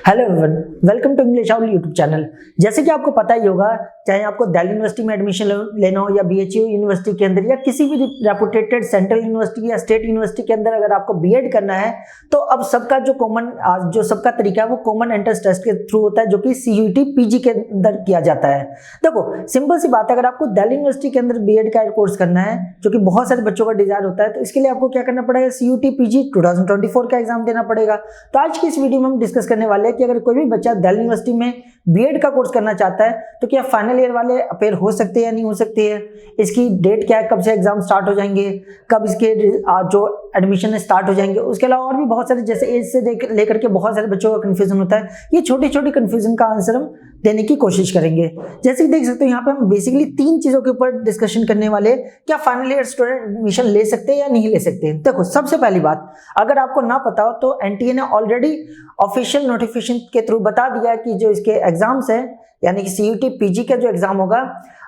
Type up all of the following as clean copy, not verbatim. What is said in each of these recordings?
Hello everyone, welcome to English owl YouTube channel. जैसे कि आपको पता ही होगा, चाहे आपको दिल्ली यूनिवर्सिटी में एडमिशन लेना हो या बीएचयू यूनिवर्सिटी के अंदर या किसी भी रेपुटेटेड सेंट्रल यूनिवर्सिटी या स्टेट यूनिवर्सिटी के अंदर अगर आपको बीएड करना है तो अब सबका जो सबका तरीका है वो कॉमन एंट्रेंस टेस्ट के थ्रू होता है, जो कि सीयूटी पीजी के अंदर किया जाता है। देखो सिंपल सी बात है, अगर आपको दिल्ली यूनिवर्सिटी के अंदर बीएड का कोर्स करना है जो कि बहुत सारे बच्चों का डिजायर होता है, तो इसके लिए आपको क्या करना पड़ेगा, सीयूटी पीजी 2024 का एग्जाम देना पड़ेगा। तो आज की इस वीडियो में हम डिस्कस करने वाले हैं कि अगर कोई भी बच्चा दिल्ली यूनिवर्सिटी में बीएड का कोर्स करना चाहता है तो क्या फाइनल ईयर वाले अपेयर हो सकते हैं या नहीं हो सकते हैं, इसकी डेट क्या है, कब से एग्जाम स्टार्ट हो जाएंगे, कब इसके जो एडमिशन स्टार्ट हो जाएंगे। उसके अलावा और भी बहुत सारे, जैसे एज से लेकर के बहुत सारे बच्चों का कंफ्यूजन होता है। ये छोटी छोटी कंफ्यूजन का आंसर हम देने की कोशिश करेंगे। जैसे कि देख सकते हो यहाँ पे हम बेसिकली 3 चीजों के ऊपर डिस्कशन करने वाले हैं। क्या फाइनल ईयर स्टूडेंट एडमिशन ले सकते हैं या नहीं ले सकते हैं। देखो सबसे पहली बात, अगर आपको ना पता हो तो एनटीए ने ऑलरेडी ऑफिशियल नोटिफिकेशन के थ्रू बता दिया है कि जो इसके एग्जाम्स है यानी कि सीयूटी पीजी का जो एग्जाम होगा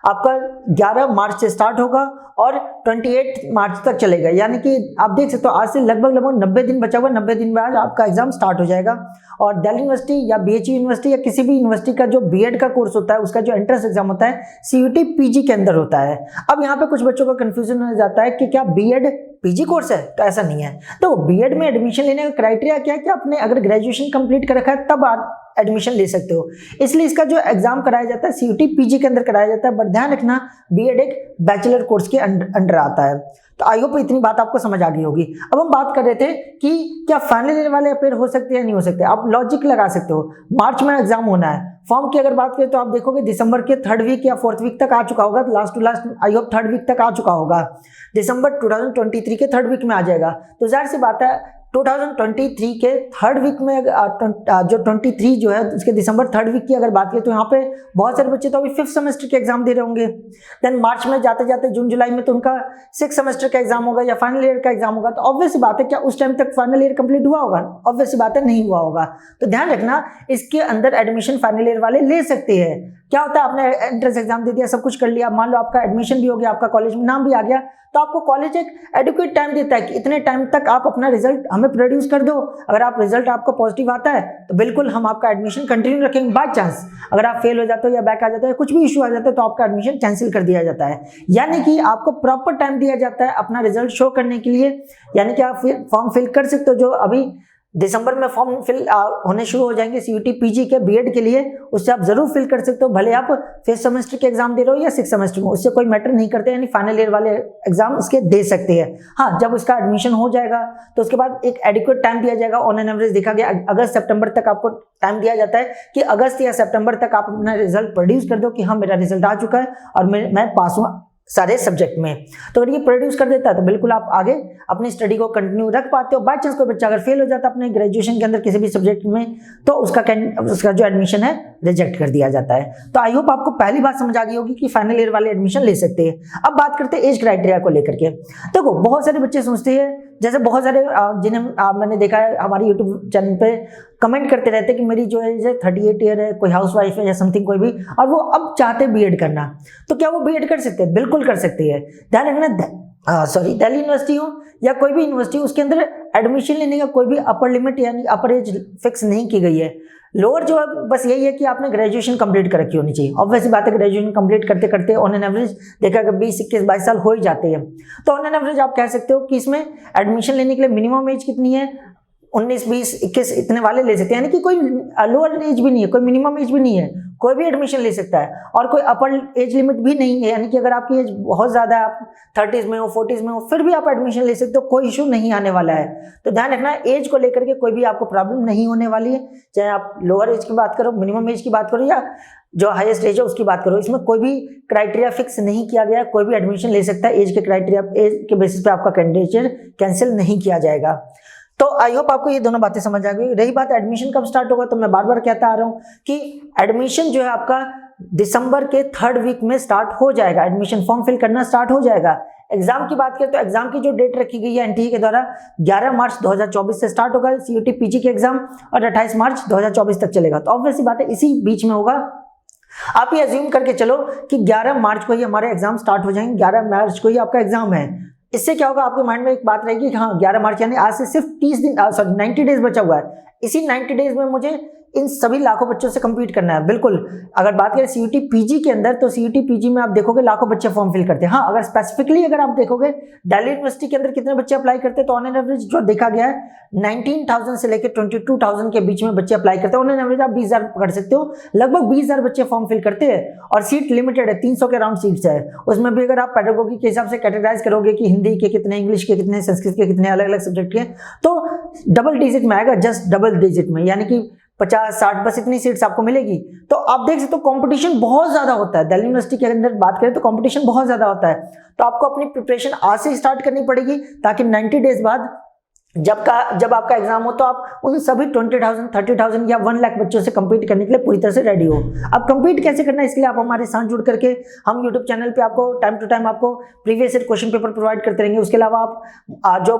आपका 11 मार्च से स्टार्ट होगा और 28 मार्च तक चलेगा। यानी कि आप देख सकते हो आज से लगभग 90 दिन बचा हुआ, 90 दिन बाद आपका एग्जाम स्टार्ट हो जाएगा। और दिल्ली यूनिवर्सिटी या बीएचयू यूनिवर्सिटी या किसी भी यूनिवर्सिटी का जो बीएड का कोर्स होता है उसका जो एंट्रेंस एग्जाम होता है सीयूटी पीजी के अंदर होता है। अब यहाँ पे कुछ बच्चों का कंफ्यूजन हो जाता है कि क्या बीएड पीजी कोर्स है, तो ऐसा नहीं है। तो बीएड में एडमिशन लेने का क्राइटेरिया क्या है कि आपने अगर ग्रेजुएशन कंप्लीट कर रखा है तब आप एडमिशन ले सकते हो। इसलिए इसका जो एग्जाम कराया जाता है सीयूटी पीजी के अंदर कराया जाता है। बट ध्यान रखना, बीएड एक बैचलर कोर्स के अंडर आता है। तो आई होप इतनी बात आपको समझ आ गई होगी। अब हम बात कर रहे थे कि क्या फाइनल ईयर वाले अपेयर हो सकते हैं नहीं हो सकते। आप लॉजिक लगा सकते हो, मार्च में एग्जाम होना है। फॉर्म की अगर बात करें तो आप देखोगे दिसंबर के 3rd वीक या 4th वीक तक आ चुका होगा, last to last I hope 3rd week तक आ चुका होगा। दिसंबर 2023 के 3rd वीक में आ जाएगा। तो जाहिर सी बात है 2023 के 3rd वीक में जो 23 जो है उसके दिसंबर 3rd वीक की अगर बात करें तो यहाँ पे बहुत सारे बच्चे तो अभी 5th सेमेस्टर के एग्जाम दे रहे होंगे। देन मार्च में जाते जाते जून जुलाई में तो उनका 6th सेमेस्टर का एग्जाम होगा या फाइनल ईयर का एग्जाम होगा। तो ऑब्वियस सी बात है क्या उस टाइम तक फाइनल ईयर कंप्लीट हुआ होगा, ऑब्वियस सी बात है नहीं हुआ होगा। तो ध्यान रखना, इसके अंदर एडमिशन फाइनल ईयर वाले ले सकते हैं। क्या होता है, आपने एंट्रेंस एग्जाम दे दिया, सब कुछ कर लिया, मान लो आपका एडमिशन भी हो गया, आपका कॉलेज में नाम भी आ गया, तो आपको कॉलेज एक एडुकेट टाइम देता है कि इतने टाइम तक आप अपना रिजल्ट हमें प्रोड्यूस कर दो। अगर आप रिजल्ट आपका पॉजिटिव आता है तो बिल्कुल हम आपका एडमिशन कंटिन्यू रखेंगे। बाय चांस अगर आप फेल हो जाते हो या बैक आ जाते हो, कुछ भी इशू आ जाता है तो आपका एडमिशन कैंसिल कर दिया जाता है। यानी कि आपको प्रॉपर टाइम दिया जाता है अपना रिजल्ट शो करने के लिए। यानी कि आप फॉर्म फिल कर सकते हो, जो अभी दिसंबर में फॉर्म फिल होने शुरू हो जाएंगे सीयूटी पीजी के बीएड के लिए, उससे आप जरूर फिल कर सकते हो। भले आप 5th सेमेस्टर के एग्जाम दे रहे हो या 6th सेमेस्टर में, उससे कोई मैटर नहीं करते। यानी फाइनल ईयर वाले एग्जाम इसके दे सकते हैं। हाँ, जब उसका एडमिशन हो जाएगा तो उसके बाद एक एडिक्वेट टाइम दिया जाएगा। ऑन एन एवरेज देखा गया अगस्त सितंबर तक आपको टाइम दिया जाता है कि अगस्त या सितंबर तक आप अपना रिजल्ट प्रोड्यूस कर दो कि हाँ मेरा रिजल्ट आ चुका है और मैं पास हुआ सारे सब्जेक्ट में। तो अगर ये प्रोड्यूस कर देता है तो बिल्कुल आप आगे अपनी स्टडी को कंटिन्यू रख पाते हो। बाय चांस कोई बच्चा अगर फेल हो जाता है अपने ग्रेजुएशन के अंदर किसी भी सब्जेक्ट में तो उसका जो एडमिशन है रिजेक्ट कर दिया जाता है। तो आई होप आपको पहली बात समझ आ गई होगी कि फाइनल ईयर वाले एडमिशन ले सकते हैं। अब बात करते हैं एज क्राइटेरिया को लेकर के। देखो बहुत सारे बच्चे सोचते हैं, जैसे बहुत सारे जिन्हें मैंने देखा है हमारे यूट्यूब चैनल पे कमेंट करते रहते हैं कि मेरी जो एज है 38 ईयर है, कोई हाउस वाइफ है या समथिंग कोई भी, और वो अब चाहते हैं बीएड करना, तो क्या वो बीएड कर सकते हैं? बिल्कुल कर सकते हैं। ध्यान रखना, दिल्ली यूनिवर्सिटी हो या कोई भी यूनिवर्सिटी, उसके अंदर एडमिशन लेने का कोई भी अपर लिमिट यानी अपर एज फिक्स नहीं की गई है। लोअर जो है बस यही है कि आपने ग्रेजुएशन कंप्लीट कर रखी होनी चाहिए। ऑब्वियसली बात है ग्रेजुएशन कंप्लीट करते करते ऑन एन एवरेज देखा कि 20, 21, 22 साल हो ही जाते हैं। तो ऑन एन एवरेज आप कह सकते हो कि इसमें एडमिशन लेने के लिए मिनिमम एज कितनी है, 19, 20, 21 इतने वाले ले सकते हैं। यानी कि कोई लोअर एज भी नहीं है, कोई मिनिमम एज भी नहीं है, कोई भी एडमिशन ले सकता है और कोई अपर एज लिमिट भी नहीं है। यानी कि अगर आपकी एज बहुत ज़्यादा है, आप 30s में हो, 40s में हो, फिर भी आप एडमिशन ले सकते हो, कोई इशू नहीं आने वाला है। तो ध्यान रखना, एज को लेकर के कोई भी आपको प्रॉब्लम नहीं होने वाली है। चाहे आप लोअर एज की बात करो, मिनिमम एज की बात करो या जो हाईएस्ट एज है उसकी बात करो, इसमें कोई भी क्राइटेरिया फिक्स नहीं किया गया है। कोई भी एडमिशन ले सकता है, एज के क्राइटेरिया एज के बेसिस पे आपका कैंडिडेचर कैंसिल नहीं किया जाएगा। तो आई होप आपको ये दोनों बातें समझ आ गई। रही बात एडमिशन कब स्टार्ट होगा, तो मैं बार बार कहता आ रहा हूँ कि एडमिशन जो है आपका दिसंबर के 3rd वीक में स्टार्ट हो जाएगा। एडमिशन फॉर्म फिल करना स्टार्ट हो जाएगा। एग्जाम की बात करें तो एग्जाम की जो डेट रखी गई है एनटीए के द्वारा 11 मार्च 2024 से स्टार्ट होगा सीयूटी पीजी के एग्जाम और 28 मार्च 2024 तक चलेगा। तो ऑब्वियसली बात है इसी बीच में होगा। आप ये अज्यूम करके चलो कि 11 मार्च को ही हमारे एग्जाम स्टार्ट हो जाएंगे, 11 मार्च को ही आपका एग्जाम है। इससे क्या होगा, आपके माइंड में एक बात रहेगी कि हाँ 11 मार्च यानी आज से सिर्फ 90 डेज बचा हुआ है। इसी 90 डेज में मुझे इन सभी लाखों बच्चों से कम्पीट करना है। बिल्कुल, अगर बात करें सीयूटी पीजी के अंदर, तो सीयूटी पीजी में आप देखोगे लाखों बच्चे फॉर्म फिल करते हैं। हाँ, अगर स्पेसिफिकली अगर आप देखोगे दिल्ली यूनिवर्सिटी के अंदर कितने बच्चे अप्लाई करते हैं, तो ऑन एन एवरेज जो देखा गया है 19,000 से लेकर 22,000 के बीच में बच्चे अप्लाई करते हैं। ऑन एन एवरेज आप 20,000 पकड़ सकते हो, लगभग 20,000 बच्चे फॉर्म फिल करते हैं और सीट लिमिटेड है, 300 के अराउंड सीट्स है। उसमें भी अगर आप पेडागोगी के हिसाब से कैटेगराइज करोगे कि हिंदी के कितने, इंग्लिश के कितने, संस्कृत के कितने, अलग अलग सब्जेक्ट के, तो डबल डिजिट में आएगा, जस्ट डबल डिजिट में, यानी कि 50-60 बस इतनी सीट्स आपको मिलेगी। तो आप देख सकते हो कंपटीशन बहुत ज्यादा होता है। दिल्ली यूनिवर्सिटी के अंदर बात करें तो कंपटीशन बहुत ज्यादा होता है। तो आपको अपनी प्रिपरेशन आज से स्टार्ट करनी पड़ेगी, ताकि 90 डेज बाद जब आपका एग्जाम हो तो आप उन सभी 20,000, 30,000 या 1 लाख बच्चों से कंपीट करने के लिए पूरी तरह से रेडी हो। अब कंपीट कैसे करना है, इसके लिए आप हमारे साथ जुड़ करके, हम यूट्यूब चैनल पे आपको टाइम टू टाइम आपको previous year question paper provide करते रहेंगे। उसके अलावा आप जो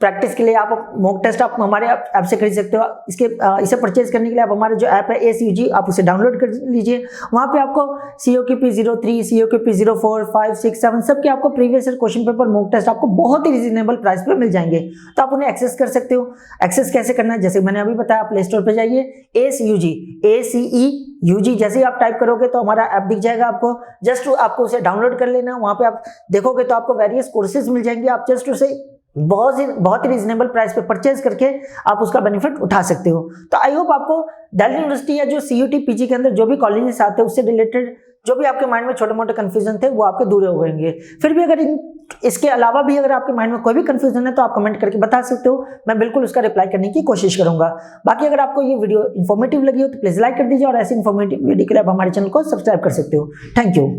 प्रैक्टिस के लिए आप मॉक टेस्ट आप हमारे ऐप से खरीद सकते हो। इसे परचेज करने के लिए आप हमारे जो ऐप है ACUG, आप उसे डाउनलोड कर लीजिए। वहाँ पे आपको COQP 03, COQP 04, 5, 6, 7 सब के आपको previous year question paper mock test आपको बहुत ही रीजनेबल प्राइस पे मिल जाएंगे, तो आप उन्हें एक्सेस कर सकते हो। एक्सेस कैसे करना है, जैसे मैंने अभी बताया, प्ले स्टोर पर जाइए, ACEUG जैसे ही आप टाइप करोगे तो हमारा ऐप दिख जाएगा आपको। जस्ट आपको उसे डाउनलोड कर लेना। वहाँ पे आप देखोगे तो आपको वेरियस कोर्सेज मिल जाएंगे। आप जस्ट उसे बहुत ही रीजनेबल प्राइस पे परचेज करके आप उसका बेनिफिट उठा सकते हो। तो आई होप आपको दिल्ली यूनिवर्सिटी या जो CUT PG के अंदर जो भी कॉलेजेस आते हैं उससे रिलेटेड जो भी आपके माइंड में छोटे मोटे कंफ्यूजन थे वो आपके दूर हो जाएंगे। फिर भी अगर इसके अलावा भी अगर आपके माइंड में कोई भी कंफ्यूजन है तो आप कमेंट करके बता सकते हो, मैं बिल्कुल उसका रिप्लाई करने की कोशिश करूंगा। बाकी अगर आपको ये वीडियो इन्फॉर्मेटिव लगी हो तो प्लीज लाइक कर दीजिए, और ऐसे इन्फॉर्मेटिव वीडियो के लिए आप हमारे चैनल को सब्सक्राइब कर सकते हो। Thank you.